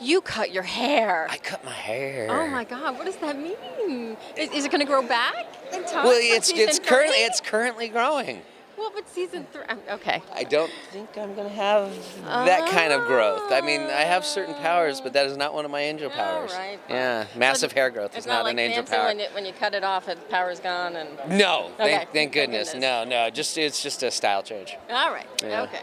You cut your hair. I cut my hair. Oh my God, what does that mean? Is it going to grow back in time? Well, for season three? it's currently growing. Well, but season 3, okay. I don't think I'm going to have that kind of growth. I mean, I have certain powers, but that is not one of my angel powers. Right. Yeah, massive hair growth is not like an angel dancing power. when you cut it off, its power's gone. And No, Okay. thank goodness. No, it's just a style change. All right. Yeah. Okay.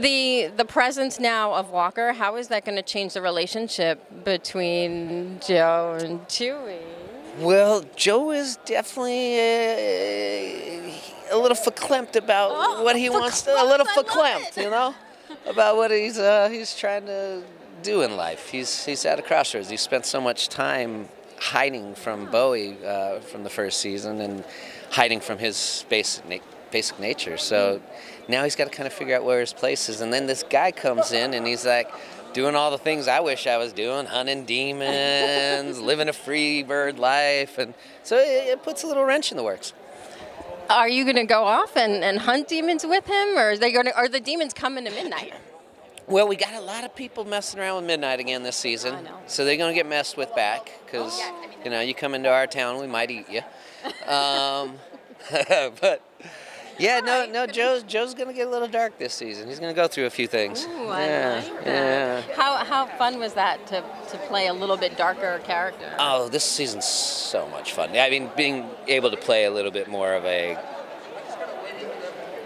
The presence now of Walker, how is that going to change the relationship between Joe and Chewie? Well, Joe is definitely a little verklempt about what he wants to. A little verklempt, you know, about what he's trying to do in life. He's at a crossroads. He spent so much time hiding from Bowie from the first season and hiding from his basic nature. So now he's got to kind of figure out where his place is. And then this guy comes in and he's like, doing all the things I wish I was doing, hunting demons, living a free bird life, and so it puts a little wrench in the works. Are you going to go off and hunt demons with him, or are the demons coming to midnight? Well, we got a lot of people messing around with midnight again this season, I know. so they're going to get messed with back because you come into our town, we might eat you. But. Yeah, no. Joe's gonna get a little dark this season. He's gonna go through a few things. Ooh, I like that. How fun was that to play a little bit darker character? Oh, this season's so much fun. I mean, being able to play a little bit more of a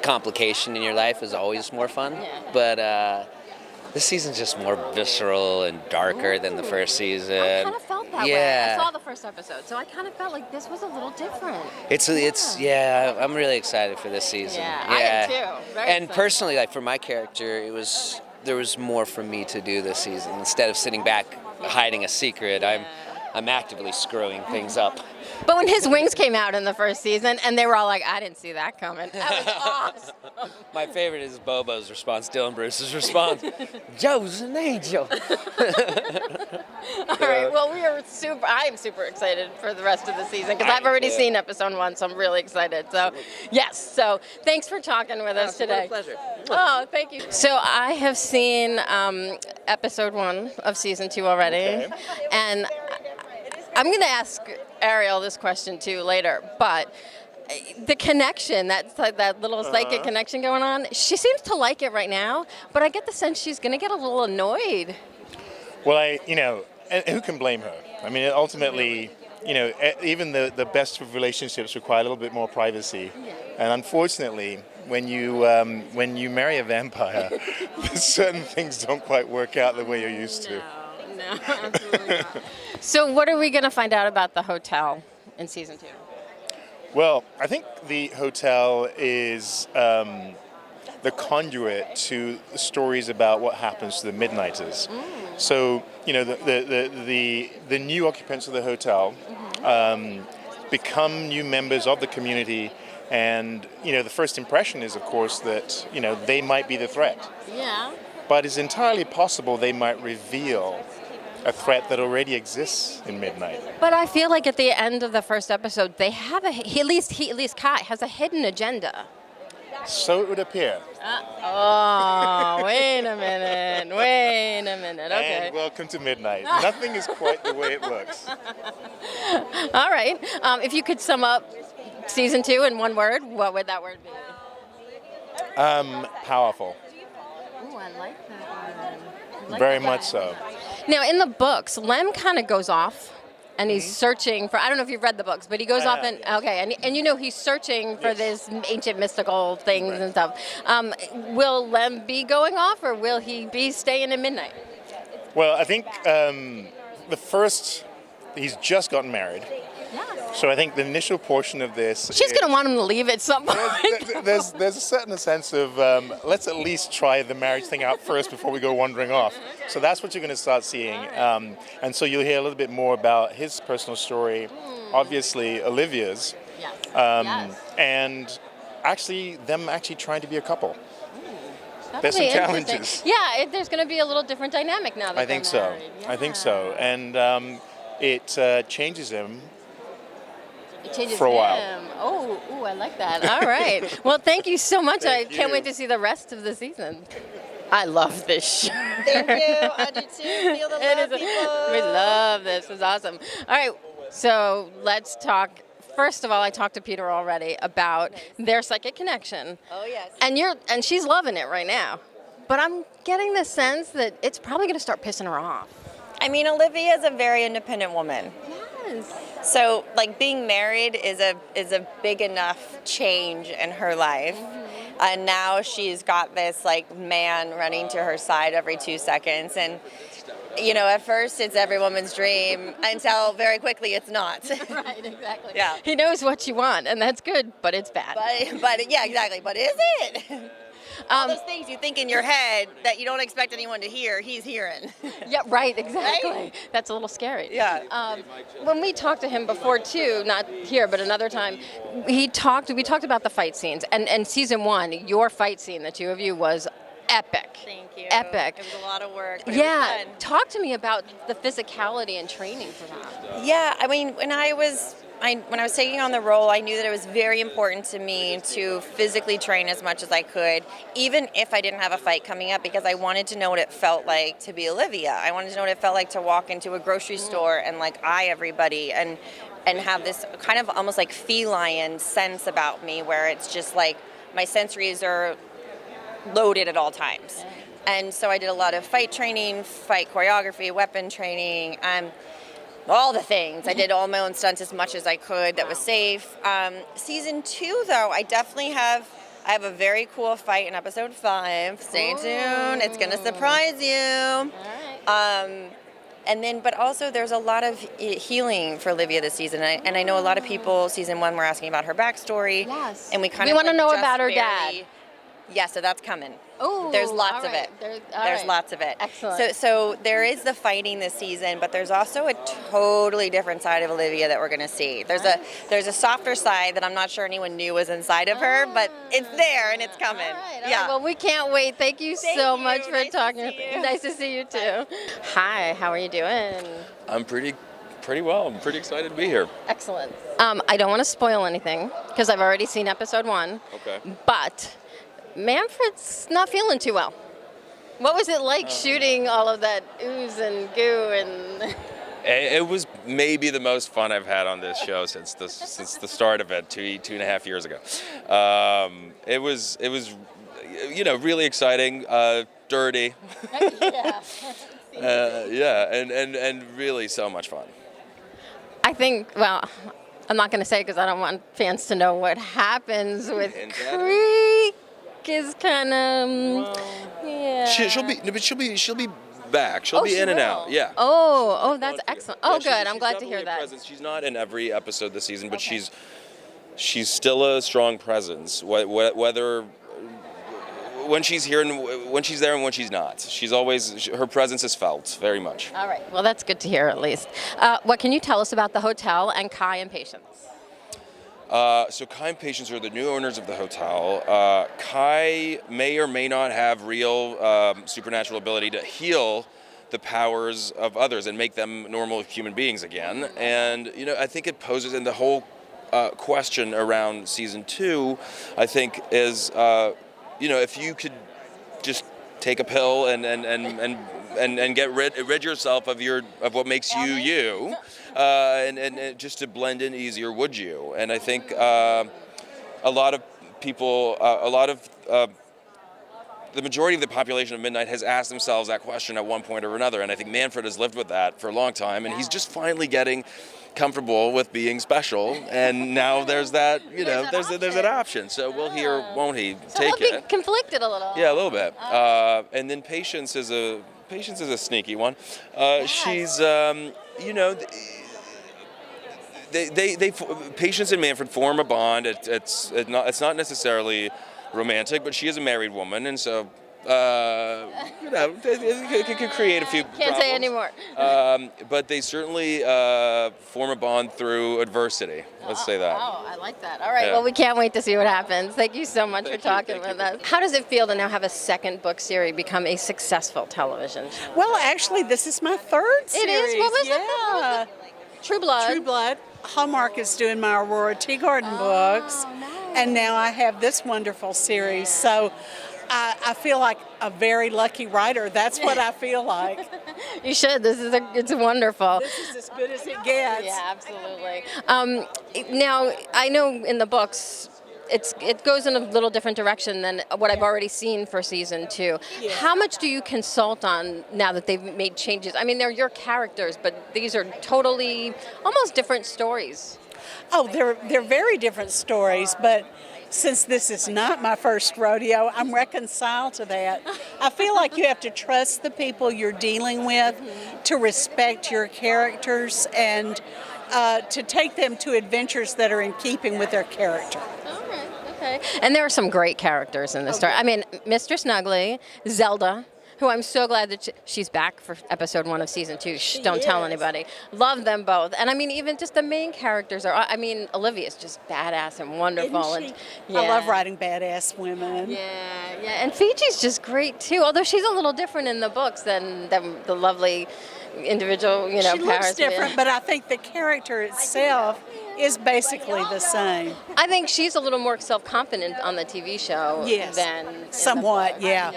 complication in your life is always more fun. Yeah. But this season's just more visceral and darker than the first season. I kind of felt that way. Yeah. I saw the first episode, so I kind of felt like this was a little different. It's I'm really excited for this season. Yeah, I am too. Very and excited. personally, like for my character, there was more for me to do this season. Instead of sitting back hiding a secret, I'm actively screwing things up. But when his wings came out in the first season, and they were all like, I didn't see that coming. That was awesome. My favorite is Bobo's response, Dylan Bruce's response. Joe's an angel. All right, well, I am super excited for the rest of the season, because I've already seen episode 1, so I'm really excited. So, yes, so thanks for talking with us today. What a pleasure. Oh, thank you. So I have seen episode 1 of season 2 already, and I'm going to ask Ariel this question too later, but the connection, that little psychic connection going on, she seems to like it right now, but I get the sense she's going to get a little annoyed. Well, and who can blame her? I mean, ultimately, even the best of relationships require a little bit more privacy. And unfortunately, when you marry a vampire, certain things don't quite work out the way you're used to. No, absolutely not. So what are we going to find out about the hotel in season 2? Well, I think the hotel is the conduit to stories about what happens to the Midnighters. So, the new occupants of the hotel become new members of the community, and, the first impression is, of course, that, they might be the threat. Yeah. But it's entirely possible they might reveal a threat that already exists in Midnight. But I feel like at the end of the first episode, they have at least Kai has a hidden agenda. So it would appear. Wait a minute. Okay. And welcome to Midnight. Nothing is quite the way it looks. All right. If you could sum up season 2 in one word, what would that word be? Powerful. Ooh, I like that one. Very much so. Now, in the books, Lem kind of goes off, and he's searching for, I don't know if you've read the books, but he goes off and, he's searching for these ancient mystical things and stuff. Will Lem be going off, or will he be staying in Midnight? Well, I think he's just gotten married. Yeah. So I think the initial portion of this... She's going to want him to leave at some point. There's a certain sense of, let's at least try the marriage thing out first before we go wandering off. So that's what you're going to start seeing. And so you'll hear a little bit more about his personal story, obviously Olivia's, and them actually trying to be a couple. There's some challenges. Yeah, there's going to be a little different dynamic now that I think they're married. I think so. And it changes him. It changes for a while. him. Oh, I like that. All right. Well, thank you so much. I can't wait to see the rest of the season. I love this show. Thank you. I do too. Feel the love, people. We love this. It's awesome. All right, so let's talk. First of all, I talked to Peter already about their psychic connection. Oh, yes. And she's loving it right now. But I'm getting the sense that it's probably going to start pissing her off. I mean, Olivia is a very independent woman. Yes. So, like, being married is a big enough change in her life. And now she's got this, like, man running to her side every 2 seconds. And, you know, at first it's every woman's dream until very quickly it's not. Right, exactly. Yeah. He knows what you want, and that's good, but it's bad. But yeah, exactly. But is it? All those things you think in your head that you don't expect anyone to hear, he's hearing. Yeah, right, exactly. Right? That's a little scary. Yeah. When we talked to him before too, not here, but another time, we talked about the fight scenes. And season 1, your fight scene, the two of you, was epic. Thank you. Epic. It was a lot of work. But Yeah. It was fun. Talk to me about the physicality and training for that. Yeah, I mean, when I was taking on the role, I knew that it was very important to me to physically train as much as I could, even if I didn't have a fight coming up, because I wanted to know what it felt like to be Olivia. I wanted to know what it felt like to walk into a grocery store and like eye everybody and have this kind of almost like feline sense about me, where it's just like my sensories are loaded at all times. And so I did a lot of fight training, fight choreography, weapon training, all the things. I did all my own stunts as much as I could that was safe. Season 2, though, I have a very cool fight in episode 5. Stay tuned. It's going to surprise you. But also there's a lot of healing for Olivia this season. And I know a lot of people, season 1, were asking about her backstory. Yes. And we want to know about her dad. Yeah, so that's coming. Oh, there's lots all of right. it. All There's right. lots of it. Excellent. So there is the fighting this season, but there's also a totally different side of Olivia that we're going to see. There's a softer side that I'm not sure anyone knew was inside of her, but it's there and it's coming. All right. Yeah. Well, we can't wait. Thank you so you. much for Nice to talking. see you. Nice to see you too. Hi, how are you doing? I'm pretty well. I'm pretty excited to be here. Excellent. I don't want to spoil anything because I've already seen episode 1. Okay. But Manfred's not feeling too well. What was it like shooting all of that ooze and goo and? It was maybe the most fun I've had on this show since the start of it 2.5 years ago. It was really exciting, dirty. And really so much fun. I think, well, I'm not going to say because I don't want fans to know what happens with Creek. Is kind of yeah. She'll be back. She'll be in and out. Yeah. Oh, that's excellent. Oh, good. I'm glad to hear that. Presence. She's not in every episode this season, but she's still a strong presence. Whether when she's here and when she's there and when she's not, her presence is felt very much. All right. Well, that's good to hear at least. What can you tell us about the hotel and Kai and Patience? So Kai and Patience are the new owners of the hotel. Kai may or may not have real supernatural ability to heal the powers of others and make them normal human beings again. And, I think it poses, and the whole question around season 2, I think is, if you could just take a pill and get rid yourself of what makes you, and just to blend in easier, would you? And I think a lot of people, the majority of the population of Midnight has asked themselves that question at one point or another, and I think Manfred has lived with that for a long time, and he's just finally getting comfortable with being special, and now there's that, there's an option. So we'll hear, won't he? Take he'll it. Be conflicted a little. Yeah, a little bit. And then Patience is a sneaky one. She's, they Patience and Manfred form a bond. It's not necessarily romantic, but she is a married woman, and so it could create a few Can't problems. say anymore. But they certainly form a bond through adversity. Let's say that. Oh, I like that. All right. Yeah. Well, we can't wait to see what happens. Thank you so much for talking Thank with us. How does it feel to now have a second book series become a successful television show? Well, actually, this is my third series. It is? What was yeah. True Blood. True Blood. Hallmark is doing my Aurora Tea Garden books, and now I have this wonderful series. So I feel like a very lucky writer. That's what I feel like. You should. It's wonderful. This is as good as it gets. Yeah, absolutely. Now, I know in the books, it goes in a little different direction than what I've already seen for season 2. Yeah. How much do you consult on now that they've made changes? I mean, they're your characters, but these are totally, almost different stories. Oh, they're very different stories, but since this is not my first rodeo, I'm reconciled to that. I feel like you have to trust the people you're dealing with, to respect your characters, and to take them to adventures that are in keeping with their character. All right, okay. And there are some great characters in this story. I mean, Mr. Snuggly, Zelda, who I'm so glad that she's back for episode 1 of season 2. Shh, don't tell anybody. Love them both. And I mean, even just the main characters are, I mean, Olivia's just badass and wonderful. Isn't she? And I love writing badass women. Yeah. And Fiji's just great too, although she's a little different in the books than the lovely individual, She Paris. looks different, but I think the character itself is basically the same. I think she's a little more self-confident on the TV show Yes, than somewhat, yeah.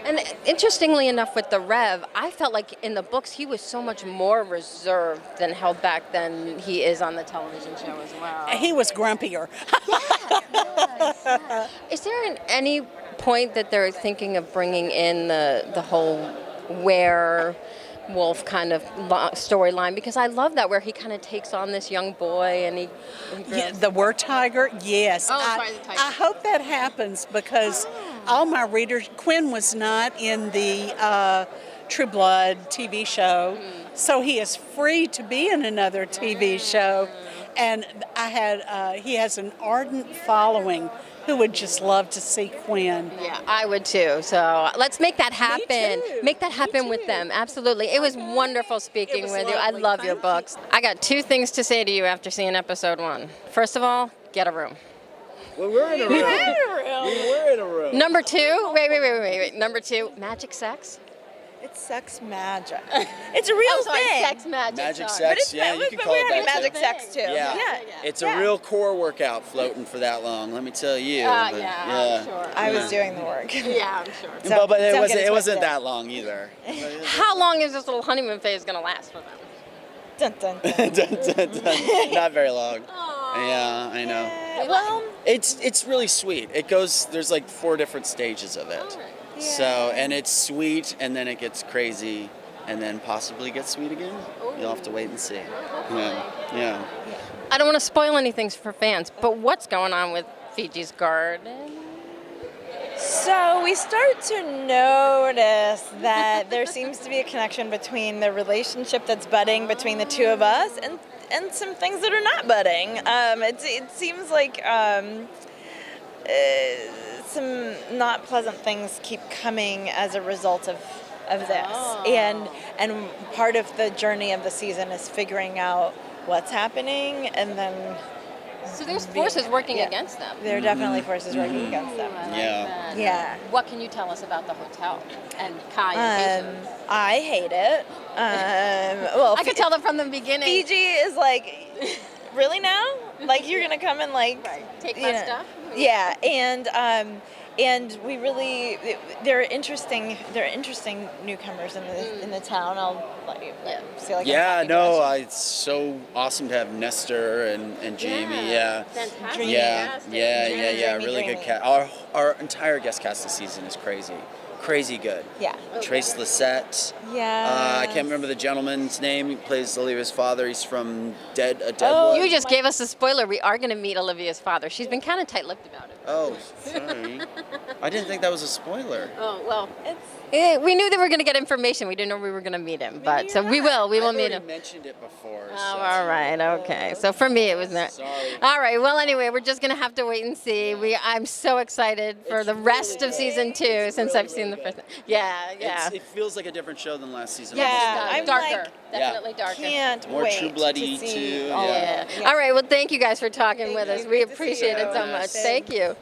And interestingly enough, with the Rev, I felt like in the books he was so much more reserved than held back than he is on the television show as well. He was grumpier. Is there any point that they're thinking of bringing in the whole werewolf kind of storyline? Because I love that, where he kind of takes on this young boy and he Yeah, the were tiger, yes. Oh, sorry, the tiger. I hope that happens because all my readers, Quinn was not in the True Blood TV show, so he is free to be in another TV show. And he has an ardent following who would just love to see Quinn. Yeah, I would too. So let's make that happen. too. Make that happen Me with too. them. Absolutely. It was wonderful speaking It was with you. I lovely. love your Thank you. books. I got 2 things to say to you after seeing episode 1. First of all, get a room. Well, we're in a room. We were in a room. Number 2, wait. Number 2, magic sex. It's sex magic. It's a real thing. Sex magic. Magic sorry. But sex, it's yeah, you can but call we're it having that. magic too. sex too. Yeah. Yeah. It's a real core workout floating for that long, let me tell you. but, I'm sure. I was doing the work. Yeah, I'm sure. But it Don't wasn't get it wasn't twisted. that long either. How long is this little honeymoon phase going to last for them? Dun, dun, dun. Dun, dun, dun. Not very long. Yeah, I know. Well, It's really sweet. It goes, there's like 4 different stages of it. So, and it's sweet, and then it gets crazy, and then possibly gets sweet again. You'll have to wait and see. Yeah. I don't want to spoil anything for fans, but what's going on with Fiji's garden? so we start to notice that there seems to be a connection between the relationship that's budding between the two of us and some things that are not budding. It seems like some not pleasant things keep coming as a result of this. And part of the journey of the season is figuring out what's happening, and then So there's forces working against them. there are definitely forces working against them. Yeah. Yeah. What can you tell us about the hotel and Kai and Fiji? I hate it. Well, I could tell them from the beginning. Fiji is like, really now? Like you're gonna come and like Take you my know, stuff? Yeah, and we really they're interesting newcomers in the town. I'll let you see like Yeah, no, it's so awesome to have Nestor and Jamie. Yeah. Fantastic. Yeah. Dreamy, Really good dreamy. cast. Our entire guest cast this season is crazy good. Yeah. Trace Lissette. Yeah. I can't remember the gentleman's name. He plays Olivia's father. He's from Deadwood. You just gave us a spoiler. We are going to meet Olivia's father. She's been kind of tight-lipped about it. Oh, sorry. I didn't think that was a spoiler. Oh, well. We knew that we were going to get information. We didn't know we were going to meet him. But so we will meet him. I mentioned it before. Oh, all right. Okay. So for me, it was not. Sorry. All right. Well, anyway, we're just going to have to wait and see. I'm so excited for the rest of season 2 since I've seen the first. Yeah. It feels like a different show than last season. Yeah, I'm darker. like, Definitely darker. Can't More wait true bloody to see too. all of Yeah. it. All right. Well, thank you guys for talking with us. We Great to see appreciate you. it so much. Thank you.